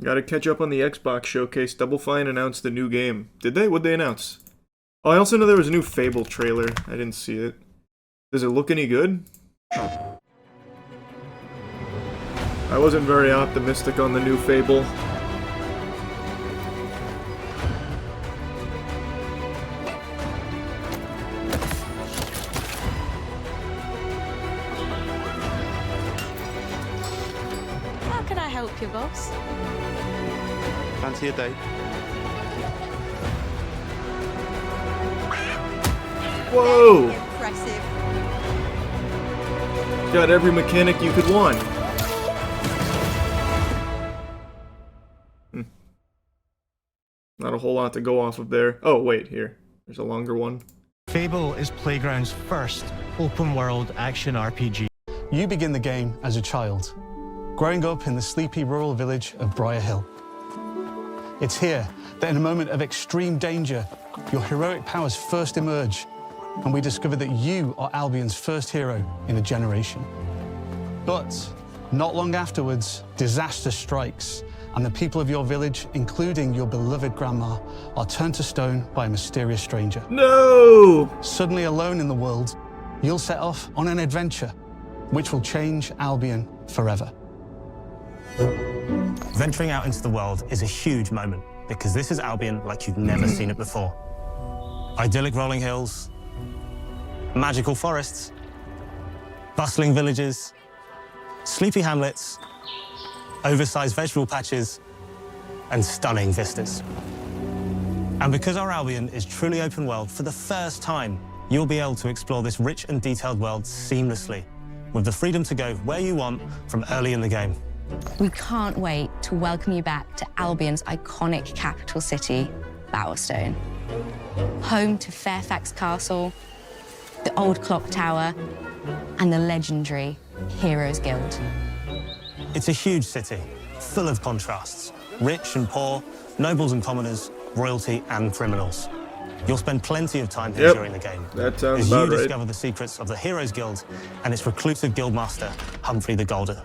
Gotta catch up on the Xbox showcase. Double Fine announced the new game. Did they? What'd they announce? Oh, I also know there was a new Fable trailer. I didn't see it. Does it look any good? I wasn't very optimistic on the new Fable. How can I help you, boss? Fancy a date? Whoa! Impressive. Got every mechanic you could want. Not a whole lot to go off of there. Oh, wait, here. There's a longer one. Fable is Playground's first open-world action RPG. You begin the game as a child, growing up in the sleepy rural village of Briar Hill. It's here that in a moment of extreme danger, your heroic powers first emerge, and we discover that you are Albion's first hero in a generation. But not long afterwards, disaster strikes, and the people of your village, including your beloved grandma, are turned to stone by a mysterious stranger. No! Suddenly alone in the world, you'll set off on an adventure which will change Albion forever. Venturing out into the world is a huge moment because this is Albion like you've never seen it before. Idyllic rolling hills, magical forests, bustling villages, sleepy hamlets, oversized vegetable patches, and stunning vistas. And because our Albion is truly open world, for the first time, you'll be able to explore this rich and detailed world seamlessly, with the freedom to go where you want from early in the game. We can't wait to welcome you back to Albion's iconic capital city, Bowerstone. Home to Fairfax Castle, the old clock tower, and the legendary Heroes Guild. It's a huge city, full of contrasts. Rich and poor, nobles and commoners, royalty and criminals. You'll spend plenty of time here during the game. That sounds as about you right. discover the secrets of the Heroes Guild and its reclusive guildmaster, Humphrey the Golden.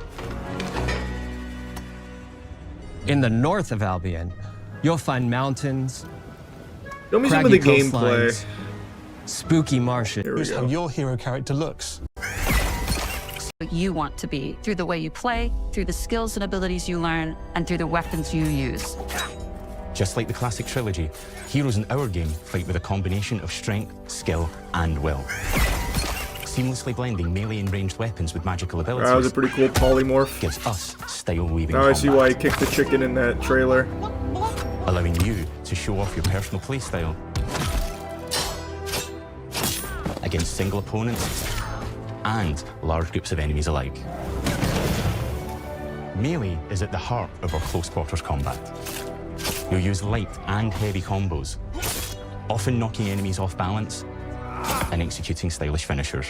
In the north of Albion, you'll find mountains, Show me some of the craggy gameplay. coastlines, spooky marshes. Here we Here's how go. your hero character looks. What you want to be through the way you play, through the skills and abilities you learn, and through the weapons you use. Just like the classic trilogy, heroes in our game fight with a combination of strength, skill, and will. Seamlessly blending melee and ranged weapons with magical abilities That was a pretty cool polymorph. gives us style-weaving Now I see combat, why he kicked the chicken in that trailer. allowing you to show off your personal playstyle against single opponents and large groups of enemies alike. Melee is at the heart of our close quarters combat. You'll use light and heavy combos, often knocking enemies off balance and executing stylish finishers.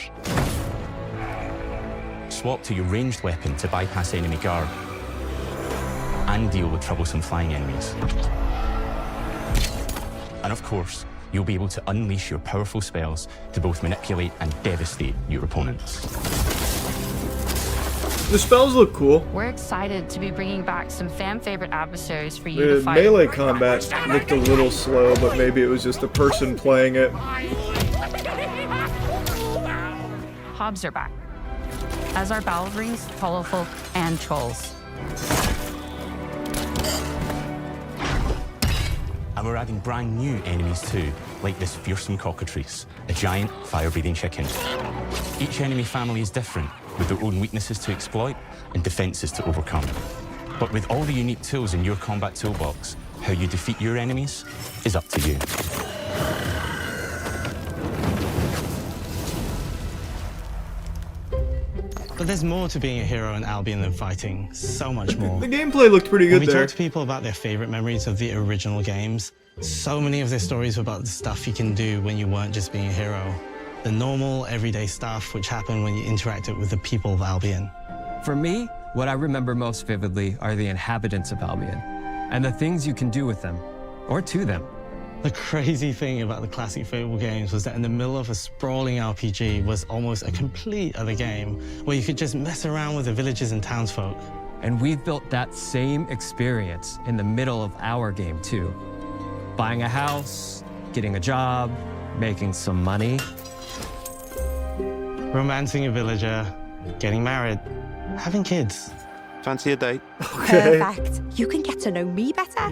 Swap to your ranged weapon to bypass enemy guard and deal with troublesome flying enemies. And of course, you'll be able to unleash your powerful spells to both manipulate and devastate your opponents. The spells look cool. We're excited to be bringing back some fan-favorite adversaries for you to The fight. melee combat looked a little slow, but maybe it was just the person playing it. Hobbs are back, as are Balverines, Hollowfolk, and Trolls. And we're adding brand new enemies too, like this fearsome cockatrice, a giant fire-breathing chicken. Each enemy family is different, with their own weaknesses to exploit and defenses to overcome. But with all the unique tools in your combat toolbox, how you defeat your enemies is up to you. But there's more to being a hero in Albion than fighting, so much more. The gameplay looked pretty When good we there. talk to people about their favorite memories of the original games, so many of their stories were about the stuff you can do when you weren't just being a hero. The normal, everyday stuff which happened when you interacted with the people of Albion. For me, what I remember most vividly are the inhabitants of Albion and the things you can do with them or to them. The crazy thing about the classic Fable games was that in the middle of a sprawling RPG was almost a complete other game where you could just mess around with the villages and townsfolk. And we've built that same experience in the middle of our game too. Buying a house, getting a job, making some money. Romancing a villager, getting married, having kids. Fancy a date? Okay. Perfect. You can get to know me better.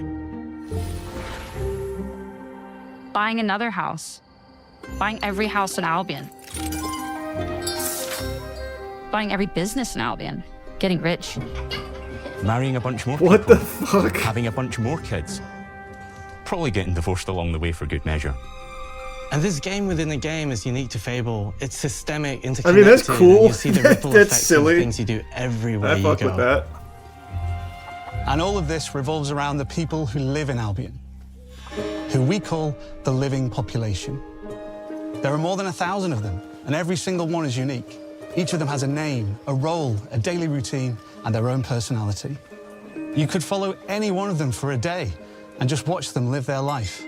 Buying another house. Buying every house in Albion. Buying every business in Albion. Getting rich. Marrying a bunch more What people. the fuck? Having a bunch more kids. Probably getting divorced along the way for good measure. And this game within a game is unique to Fable. It's systemic, interconnected. I mean, that's cool. And you see the ripple That's effects silly. of the things you do everywhere I you fuck go. with that. And all of this revolves around the people who live in Albion, who we call the living population. There are more than 1,000 of them, and every single one is unique. Each of them has a name, a role, a daily routine, and their own personality. You could follow any one of them for a day and just watch them live their life.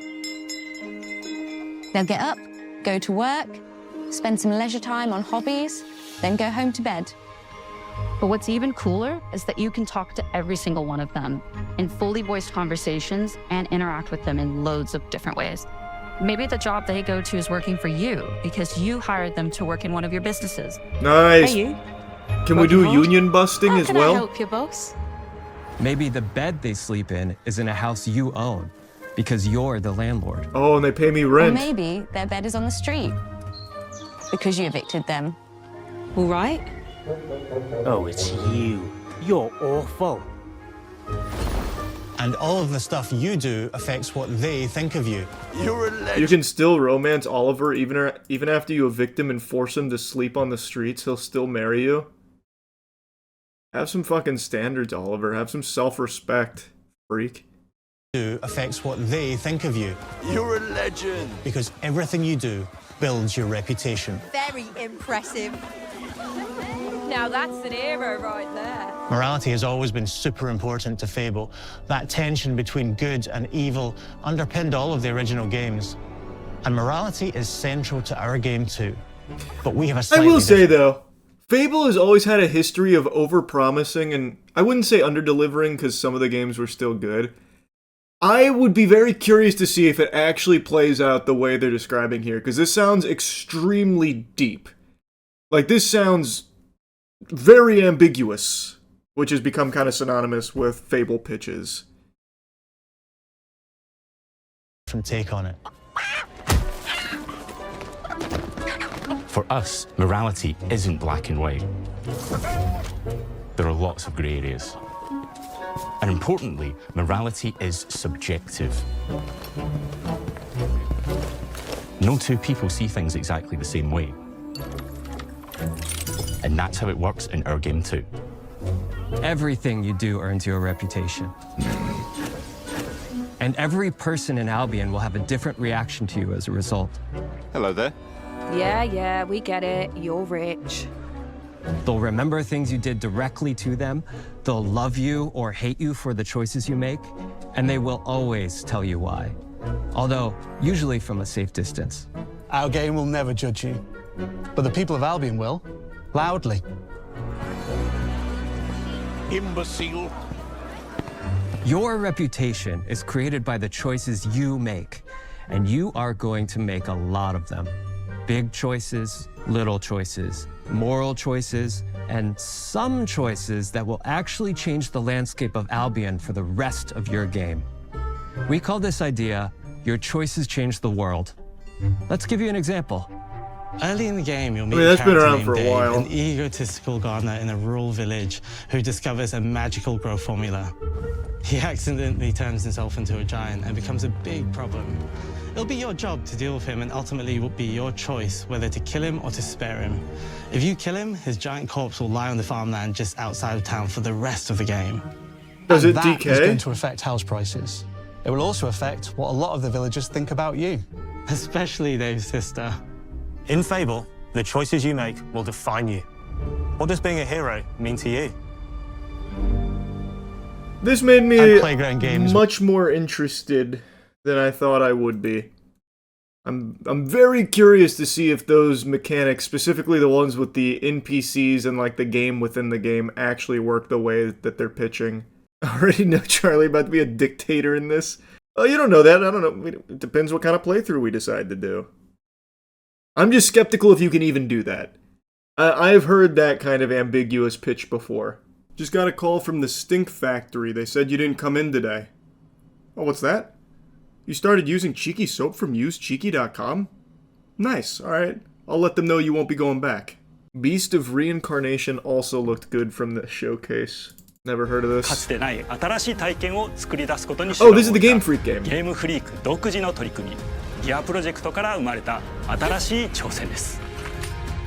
They'll get up, go to work, spend some leisure time on hobbies, then go home to bed. But what's even cooler is that you can talk to every single one of them in fully voiced conversations and interact with them in loads of different ways. Maybe the job they go to is working for you because you hired them to work in one of your businesses. Nice. Hey, you. Can we do Working hard? union busting How as can I well? help you, boss? Maybe the bed they sleep in is in a house you own because you're the landlord. Oh, and they pay me Or rent. maybe their bed is on the street because you evicted them. All right. Oh, it's you. You're awful. And all of the stuff you do affects what they think of you. You can still romance Oliver even after you evict him and force him to sleep on the streets. He'll still marry you. Have some fucking standards, Oliver. Have some self-respect, freak. Affects what they think of you. You're a legend. Because everything you do builds your reputation. Very impressive. Now that's an hero right there. Morality has always been super important to Fable. That tension between good and evil underpinned all of the original games. And morality is central to our game too. But we have a I slightly will say different- though, Fable has always had a history of over-promising, and I wouldn't say under-delivering because some of the games were still good. I would be very curious to see if it actually plays out the way they're describing here, because this sounds extremely deep. Like, this sounds very ambiguous, which has become kind of synonymous with Fable pitches. different take on it. For us, morality isn't black and white. There are lots of grey areas. And importantly, morality is subjective. No two people see things exactly the same way. And that's how it works in our game too. Everything you do earns you a reputation. And every person in Albion will have a different reaction to you as a result. Hello there. Yeah, we get it. You're rich. They'll remember things you did directly to them, they'll love you or hate you for the choices you make, and they will always tell you why. Although, usually from a safe distance. Our game will never judge you, but the people of Albion will, loudly. Imbecile. Your reputation is created by the choices you make, and you are going to make a lot of them. Big choices, little choices, moral choices, and some choices that will actually change the landscape of Albion for the rest of your game. We call this idea, your choices change the world. Let's give you an example. Early in the game, you'll meet that's a been character around named for a Dave, while. an egotistical gardener in a rural village who discovers a magical growth formula. He accidentally turns himself into a giant and becomes a big problem. It'll be your job to deal with him, and ultimately it will be your choice whether to kill him or to spare him. If you kill him, his giant corpse will lie on the farmland just outside of town for the rest of the game. Does And it that is going decay? to affect house prices. It will also affect what a lot of the villagers think about you. Especially Dave's sister. In Fable, the choices you make will define you. What does being a hero mean to you? This made And me playground games. much more interested than I thought I would be. I'm very curious to see if those mechanics, specifically the ones with the NPCs and like the game within the game, actually work the way that they're pitching. I already know Charlie about to be a dictator in this. Oh, you don't know that. I don't know. It depends what kind of playthrough we decide to do. I'm just skeptical if you can even do that. I've heard that kind of ambiguous pitch before. Just got a call from the Stink Factory. They said you didn't come in today. Oh, what's that? You started using Cheeky soap from usecheeky.com? Nice, alright. I'll let them know you won't be going back. Beast of Reincarnation also looked good from the showcase. Never heard of this. かつてない新しい体験を作り出すことに Oh, this is the Game Freak game. ゲームフリーク独自の取り組み、ギアプロジェクトから生まれた新しい挑戦です。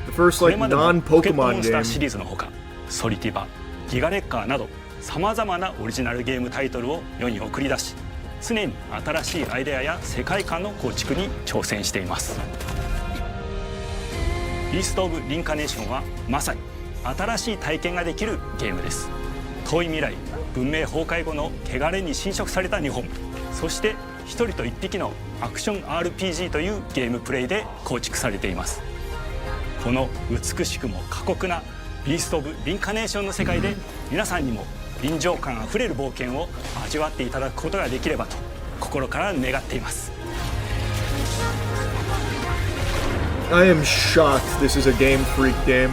The first like ポケットモ non-Pokemon ンスター game. シリーズのほか、ソリティバ、ギガレッカーなどさまざまなオリジナルゲームタイトルを世に送り出し、常に新しいアイデアや世界観の構築に挑戦しています。ビースト・オブ・リンカネーションはまさに新しい体験ができるゲームです。遠い未来、文明崩壊後の汚れに侵食された日本、そして一人と一匹のアクション RPG というゲームプレイで構築されています。この美しくも過酷なビースト・オブ・リンカネーションの世界で皆さんにも臨場感あふれる冒険を味わっていただくことができればと心から願っています。 I am shocked this is a Game Freak game.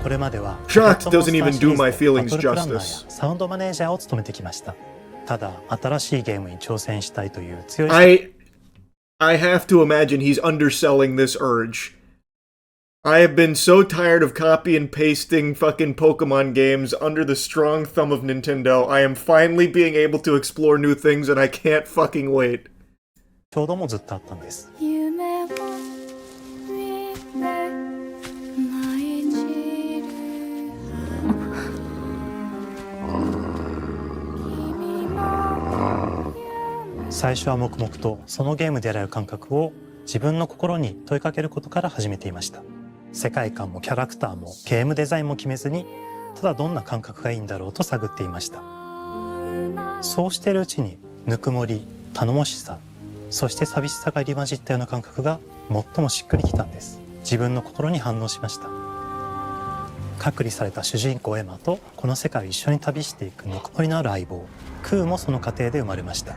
これまでは Shocked doesn't even do my feelings バトルプランナーや justice. サウンドマネージャーを務めてきました。ただ新しいゲームに挑戦したいという強い I have to imagine he's underselling this urge. I have been so tired of copy and pasting fucking Pokemon games under the strong thumb of Nintendo. I am finally being able to explore new things and I can't fucking wait. 衝動もずっとあったんです。最初は黙々とそのゲームである感覚を自分の心に問いかけることから始めていました。世界観もキャラクターもゲームデザインも決めずに、ただどんな感覚がいいんだろうと探っていました。そうしているうちにぬくもり、頼もしさ、そして寂しさが入り混じったような感覚が最もしっくりきたんです。自分の心に反応しました。隔離された主人公エマとこの世界を一緒に旅していくぬくもりのある相棒クーもその過程で生まれました。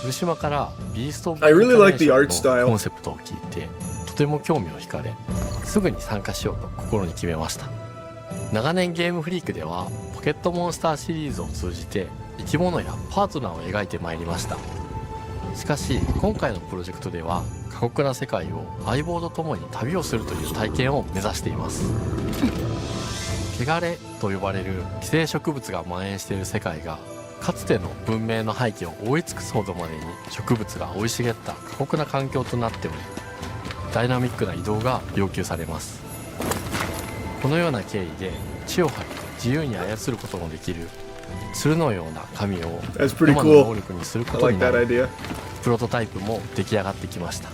古島からビースト・オブ・ I really like リ the ンカネ art ーション style. のコンセプトを聞いてとても興味を惹かれ、すぐに参加しようと心に決めました。長年ゲームフリークではポケットモンスターシリーズを通じて生き物やパートナーを描いてまいりました。しかし今回のプロジェクトでは過酷な世界を相棒と共に旅をするという体験を目指しています。汚れと呼ばれる寄生植物が蔓延している世界がかつての文明の廃棄を覆い尽くすほどまでに植物が生い茂った過酷な環境となっており、ダイナミックな移動が要求されます。このような経緯で血を吐き自由に操ることもできる鶴のような神をエマの能力にすることになり、プロトタイプも出来上がってきました。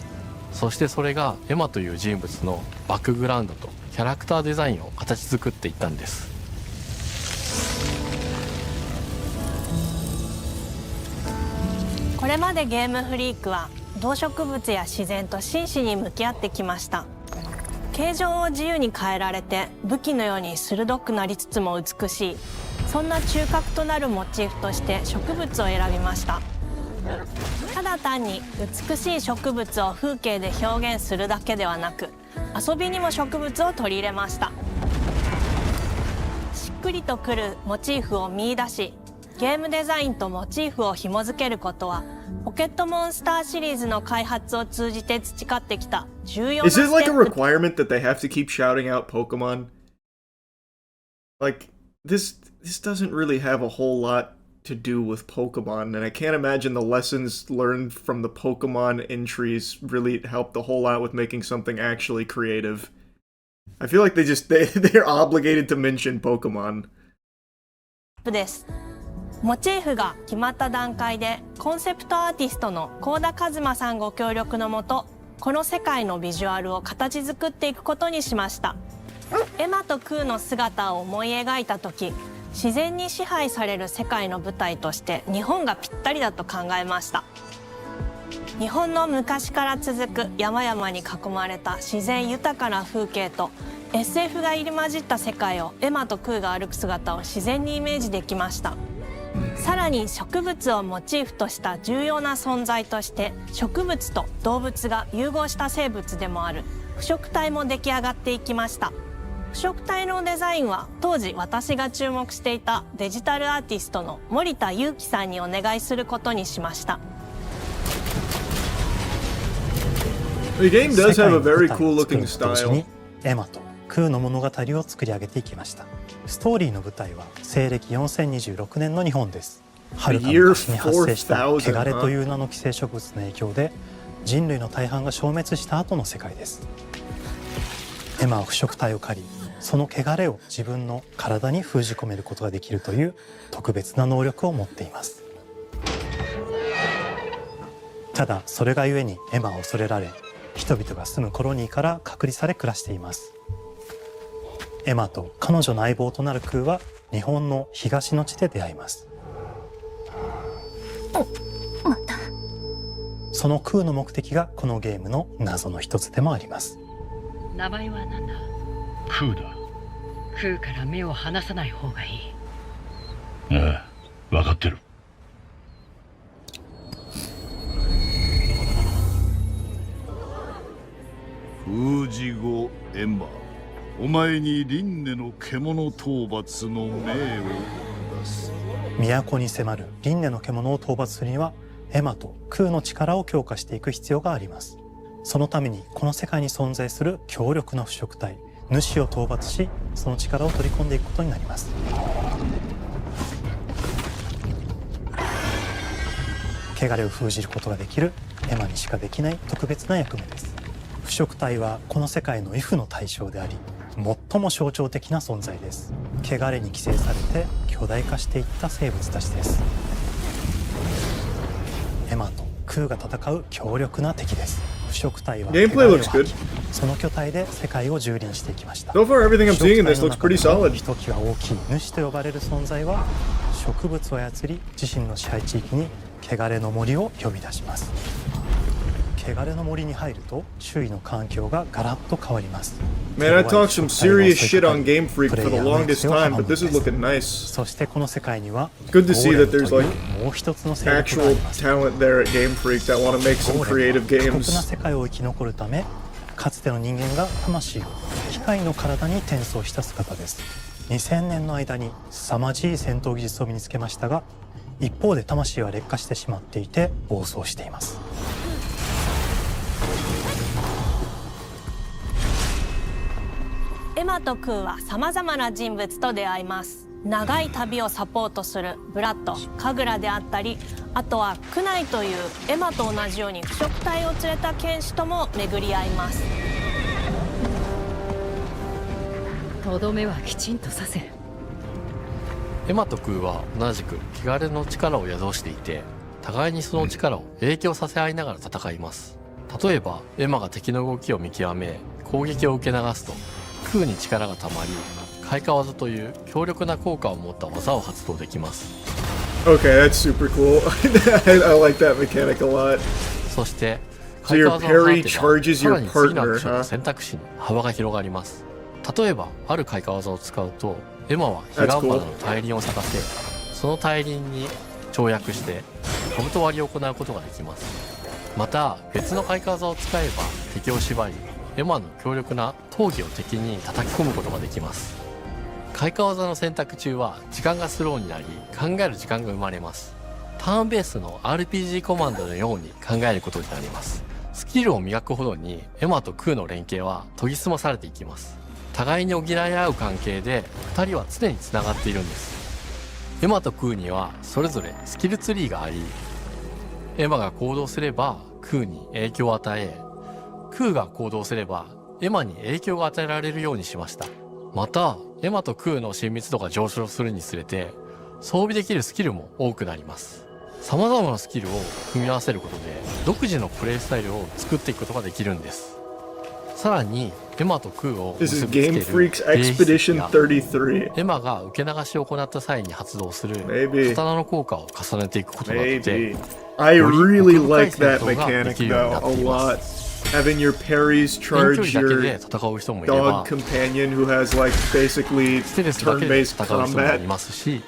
そしてそれがエマという人物のバックグラウンドとキャラクターデザインを形作っていったんです。これまでゲームフリークは動植物や自然と真摯に向き合ってきました。形状を自由に変えられて武器のように鋭くなりつつも美しい、そんな中核となるモチーフとして植物を選びました。ただ単に美しい植物を風景で表現するだけではなく、遊びにも植物を取り入れました。しっくりとくるモチーフを見出し、ゲームデザインとモチーフを紐付けることはポケットモンスターシリーズの開発を通じて培ってきた重要なステップ。 Is it like a requirement that they have to keep shouting out Pokemon? Like, this doesn't really have a whole lot to do with Pokemon, and I can't imagine the lessons learned from the Pokemon entries really helped a whole lot with making something actually creative. I feel like they're obligated to mention Pokemon. です。モチーフが決まった段階でコンセプトアーティストの幸田一馬さんご協力のもと、この世界のビジュアルを形作っていくことにしました。エマとクーの姿を思い描いた時、自然に支配される世界の舞台として日本がぴったりだと考えました。日本の昔から続く山々に囲まれた自然豊かな風景と SF が入り混じった世界をエマとクーが歩く姿を自然にイメージできました。さらに植物をモチーフとした重要な存在として植物と動物が融合した生物でもある腐植体も出来上がっていきました。腐植体のデザインは当時私が注目していたデジタルアーティストの森田裕樹さんにお願いすることにしました。The game does have a very cool looking style. エマとクーの物語を作り上げていきました。ストーリーの舞台は西暦4026年の日本です。遥か昔に発生した汚れという名の寄生植物の影響で人類の大半が消滅した後の世界です。エマは腐植体を狩り、その汚れを自分の体に封じ込めることができるという特別な能力を持っています。ただそれがゆえにエマは恐れられ、人々が住むコロニーから隔離され暮らしています。エマと彼女の相棒となるクーは日本の東の地で出会います。またそのクーの目的がこのゲームの謎の一つでもあります。名前は何だ？クーだ。クーから目を離さない方がいい。ああ、分かってる。封じ後エマ、お前に輪廻の獣討伐の命を下す。都に迫る輪廻の獣を討伐するにはエマとクーの力を強化していく必要があります。そのためにこの世界に存在する強力な腐植体主を討伐し、その力を取り込んでいくことになります。汚れを封じることができるエマにしかできない特別な役目です。腐植体はこの世界の畏怖の対象であり、最も象徴的な存在です。汚れに寄生されて巨大化していった生物たちです。エマとクーが戦う強力な敵です。腐植体は Gameplay looks good. その巨体で世界を蹂躙していきました。 So far, everything I'm seeing in this looks pretty solid. ひときわ大きい主と呼ばれる存在は植物を操り自身の支配地域に汚れの森を呼び出します。汚れの森に入ると周囲の環境がガラッと変わります。 Man, I talked some serious shit on Game Freak for the longest time, but this is looking nice. そしてこの世界には Good to see that there's like もう一つの勢力があ actual ります。 talent there at Game Freak that want to make some creative 過酷な games. 世界を生き残るため、かつての人間が魂を機械の体に転送した姿です。2000年の間に凄まじい戦闘技術を身につけましたが、一方で魂は劣化してしまっていて暴走しています。エマとクーはさまざまな人物と出会います。長い旅をサポートするブラッド、カグラであったり、あとはクナイというエマと同じように腐植体を連れた剣士とも巡り合います。とどめはきちんとさせる。エマとクーは同じく汚れの力を宿していて、互いにその力を影響させ合いながら戦います。例えばエマが敵の動きを見極め攻撃を受け流すと、クーに力がたまり開花技という強力な効果を持った技を発動できます。 Okay, that's super cool. I like that mechanic a lot. そして開 So your 花技を放 parry てば charges さら your に次のア partner, クションの huh? 選択肢に幅が広がります。例えばある開花技を使うとエマは彼岸 That's 花 cool. の大輪を咲かせ、その大輪に跳躍して兜割りを行うことができます。また別の開花技を使えば敵を縛り、エマの強力な闘技を敵に叩き込むことができます。開花技の選択中は時間がスローになり考える時間が生まれます。ターンベースの RPG コマンドのように考えることになります。スキルを磨くほどにエマとクーの連携は研ぎ澄まされていきます。互いに補い合う関係で2人は常につながっているんです。エマとクーにはそれぞれスキルツリーがあり、エマが行動すればクーに影響を与え、クーが行動すればエマに影響が与えられるようにしました。またエマとクーの親密度が上昇するにつれて装備できるスキルも多くなります。様々なスキルを組み合わせることで独自のプレイスタイルを作っていくことができるんです。さらにエマとクーを This is 結びつけ Game る Freak's 霊筆 Expedition や33. エマが受け流しを行った際に発動する Maybe. 刀の効果を重ねていくことなどで Maybe. I より really 奥深い like 戦 that 闘がで mechanic きるようにな though って a いま lot. す。 Having your parries 遠距 charge 離だけ your で戦う人もいれば dog companion who has like basically ステルスだけで turn-based 戦う人もい combat. ますし、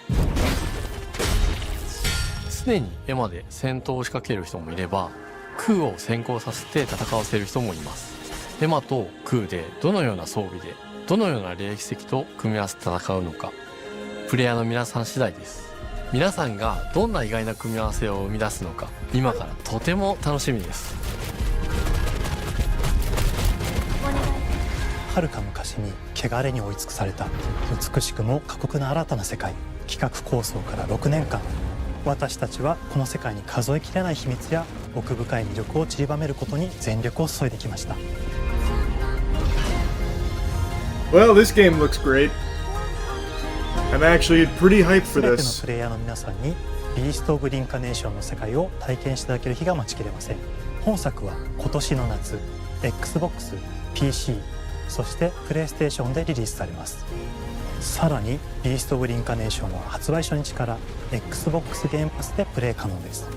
常にエマで戦闘を仕掛ける人もいればクーを先行させて戦わせる人もいます。エマとクーでどのような装備でどのような霊奇跡と組み合わせて戦うのか、プレイヤーの皆さん次第です。皆さんがどんな意外な組み合わせを生み出すのか、今からとても楽しみです。はるか昔に汚れに追い尽くされた美しくも過酷な新たな世界。企画構想から6年間、私たちはこの世界に数えきれない秘密や奥深い魅力を散りばめることに全力を注いできました。 Well, this game looks great. I'm actually pretty hyped for 全ての this. プレイヤーの皆さんにビースト・オブ・リンカネーションの世界を体験していただける日が待ちきれません。本作は今年の夏 XBOX、PC、そしてプレイステーションでリリースされます。さらにビースト・オブ・リンカネーションは発売初日から XBOX ゲームパスでプレイ可能です。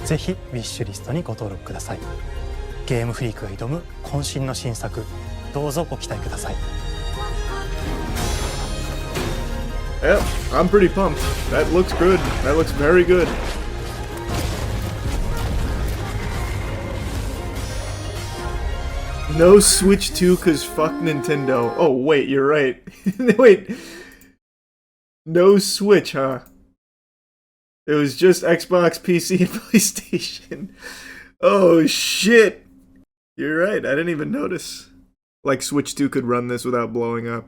ぜひウィッシュリストにご登録ください。ゲームフリークが挑む渾身の新作、どうぞご期待ください。 Yeah, I'm pretty pumped. That looks good. That looks very good. No Switch 2 cause fuck Nintendo. Oh wait, you're right. Wait. No Switch, huh? It was just Xbox, PC, and PlayStation. Oh shit. You're right, I didn't even notice. Like Switch 2 could run this without blowing up.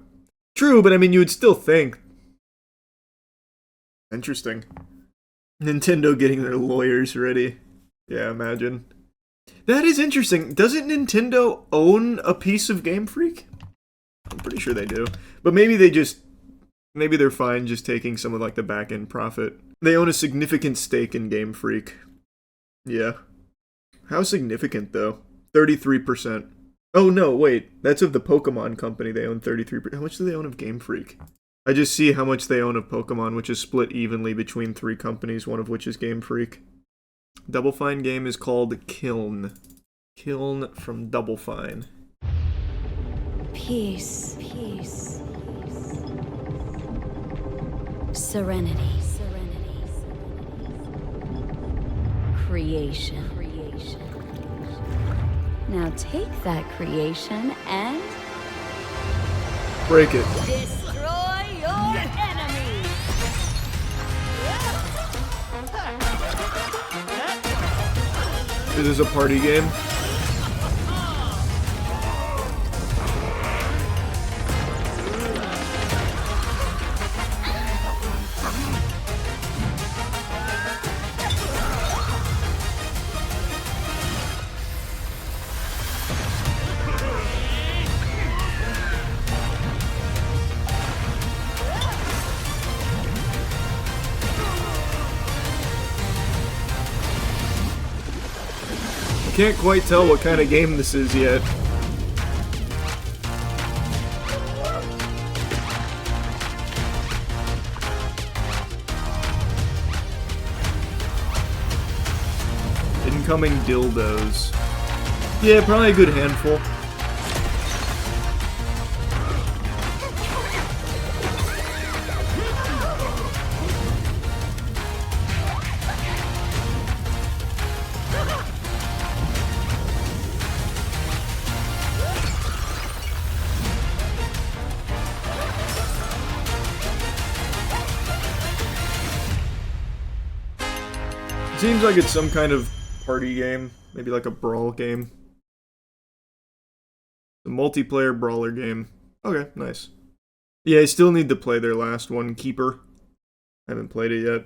True, but I mean you would still think. Interesting. Nintendo getting their lawyers ready. Yeah, imagine. That is interesting. Doesn't Nintendo own a piece of Game Freak? I'm pretty sure they do. But maybe maybe they're fine just taking some of like the back end profit. They own a significant stake in Game Freak. Yeah. How significant though? 33%. Oh no, wait. That's of the Pokemon company. They own 33%. How much do they own of Game Freak? I just see how much they own of Pokemon, which is split evenly between 3 companies, one of which is Game Freak. Double Fine game is called Kiln. Kiln from Double Fine. Peace, peace, serenity, serenity, creation, creation. Now take that creation and break it. Destroy your enemy. This is a party game. Can't quite tell what kind of game this is yet. Incoming dildos. Yeah, probably a good handful. Seems like it's some kind of party game, maybe like a brawl game. A multiplayer brawler game. Okay, nice. Yeah, I still need to play their last one, Keeper. I haven't played it yet.